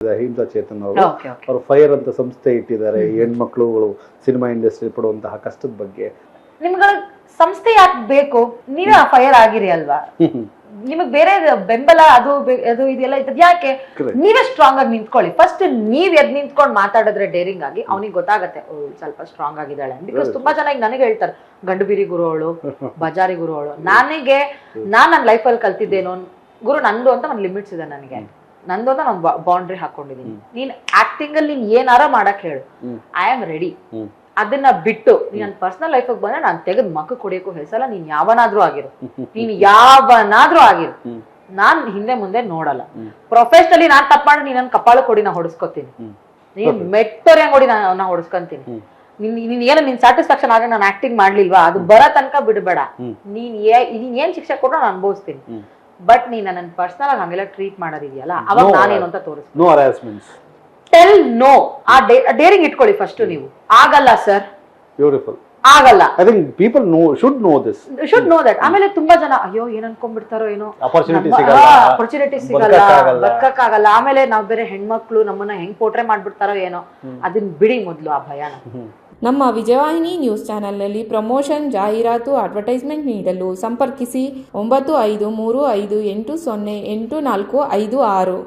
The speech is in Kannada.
ಅಹಿಂಸಾ ಚೇತನ್ ಅವರು ಫೈರ್ ಅಂತ ಸಂಸ್ಥೆ ಇಟ್ಟಿದ್ದಾರೆ. ಹೆಣ್ಮಕ್ಳುಗಳು ಸಿನಿಮಾ ಇಂಡಸ್ಟ್ರಿ ಪಡುವಂತಹ ಕಷ್ಟದ ಬಗ್ಗೆ. ನಿಮ್ಗಳ ಸಂಸ್ಥೆ ಯಾಕೆ ಬೇಕು? ನೀವೇ ಫೈರ್ ಆಗಿರಿ ಅಲ್ವಾ, ನಿಮಗ್ ಬೇರೆ ಬೆಂಬಲ ಅದು ಇದೆಲ್ಲ ಇದ್ದದ್ ಯಾಕೆ? ನೀವೇ ಸ್ಟ್ರಾಂಗ್ ಆಗಿ ನಿಂತ್ಕೊಳ್ಳಿ. ಫಸ್ಟ್ ನೀವ್ ಎದ್ ನಿಂತ್ಕೊಂಡು ಮಾತಾಡಿದ್ರೆ ಡೇರಿಂಗ್ ಆಗಿ ಅವನಿಗೆ ಗೊತ್ತಾಗತ್ತೆ ಸ್ವಲ್ಪ ಸ್ಟ್ರಾಂಗ್ ಆಗಿದ್ದಾಳೆ. ಬಿಕಾಸ್ ತುಂಬಾ ಜನ ಈಗ ನನಗೆ ಹೇಳ್ತಾರೆ ಗಂಡು ಬಿರಿ ಗುರುವಳು, ಬಜಾರಿ ಗುರುವಳು. ನಾನ್ ನನ್ನ ಲೈಫಲ್ಲಿ ಕಲ್ತಿದ್ದೇನೋ ಗುರು, ನಂದು ಅಂತ ಒಂದ್ ಲಿಮಿಟ್ಸ್ ಇದೆ ನನಗೆ. ನಂದು ಅಂತ ನಾನು ಬೌಂಡ್ರಿ ಹಾಕೊಂಡಿದೀನಿ. ನೀನ್ ಆಕ್ಟಿಂಗ್ ಅಲ್ಲಿ ನೀನ್ ಏನಾರ ಮಾಡಕ್ ಹೇಳು, ಐ ಆಮ್ ರೆಡಿ. ಅದನ್ನ ಬಿಟ್ಟು ನೀನ್ ನನ್ನ ಪರ್ಸನಲ್ ಲೈಫ್ ಬಂದ್ರೆ ನಾನು ತೆಗೆದ್ ಮಕ್ಕ ಕೊಡಿಯಕ್ಕೂ ಹೆಸಲ್ಲ. ನೀನ್ ಯಾವನಾದ್ರೂ ಆಗಿರು, ನಾನ್ ಹಿಂದೆ ಮುಂದೆ ನೋಡಲ್ಲ. ಪ್ರೊಫೆಷನಲಿ ನಾನ್ ತಪ್ಪ ಮಾಡಿ ನೀನ್ ನನ್ ಕಪಾಳ ಕೊಡಿ ನಾ ಹೊಡಿಸ್ಕೊತೀನಿ, ನೀನ್ ಮೆಟ್ಟೋರಿ ಹಂಗ್ ಹೊಡಿ ನಾ ಹೊಡಿಸ್ಕೊಂತೀನಿ. ನೀನ್ ಏನೋ ನಿನ್ ಸ್ಯಾಟಿಸ್ಫ್ಯಾಕ್ಷನ್ ಆಗ ನಾನು ಆಕ್ಟಿಂಗ್ ಮಾಡ್ಲಿಲ್ವಾ, ಅದು ಬರೋ ತನಕ ಬಿಡಬೇಡ. ನೀನ್ ಏನ್ ಶಿಕ್ಷೆ ಕೊಟ್ರು ನಾನು ಅನುಭವಿಸ್ತೀನಿ. ಬಟ್ ನೀನ್ ನನ್ನ ಪರ್ಸನಲ್ ಆಗಿ ಹಂಗೆಲ್ಲ ಟ್ರೀಟ್ ಮಾಡೋದಿದೆಯಲ್ಲ, ಅವಾಗ ನಾನೇನು ಅಂತ ತೋರಿಸ್ತೀನಿ. Tell no. ಆ ಡೇರಿಂಗ್ ಇಟ್ಕೊಳ್ಳಿ ಫಸ್ಟ್ ನೀವು. ಆಗಲ್ಲ ಸರ್, ಬ್ಯೂಟಿಫುಲ್, ಆಗಲ್ಲ. I think people should know that. ಆಮೇಲೆ ತುಂಬಾ ಜನ ಅಯ್ಯೋ ಏನ್ ಅನ್ಕೊಂಡ್ಬಿಡ್ತಾರೋ ಏನೋ, ಅಪರ್ಚುನಿಟಿ ಸಿಗಲ್ಲ, ಬದುಕಕ್ಕಾಗಲ್ಲ. ಆಮೇಲೆ ನಾವ್ ಬೇರೆ ಹೆಣ್ಮಕ್ಳು ನಮ್ಮನ್ನ ಹೆಂಗ್ ಪೋಟ್ರೆ ಮಾಡ್ಬಿಡ್ತಾರೋ ಏನೋ, ಅದನ್ನ ಬಿಡಿ ಮೊದ್ಲು ಆ ಭಯನ. ನಮ್ಮ ವಿಜಯವಾಹಿನಿ ನ್ಯೂಸ್ ಚಾನೆಲ್ನಲ್ಲಿ ಪ್ರಮೋಷನ್, ಜಾಹೀರಾತು, ಅಡ್ವರ್ಟೈಸ್ಮೆಂಟ್ ನೀಡಲು ಸಂಪರ್ಕಿಸಿ 9535808456.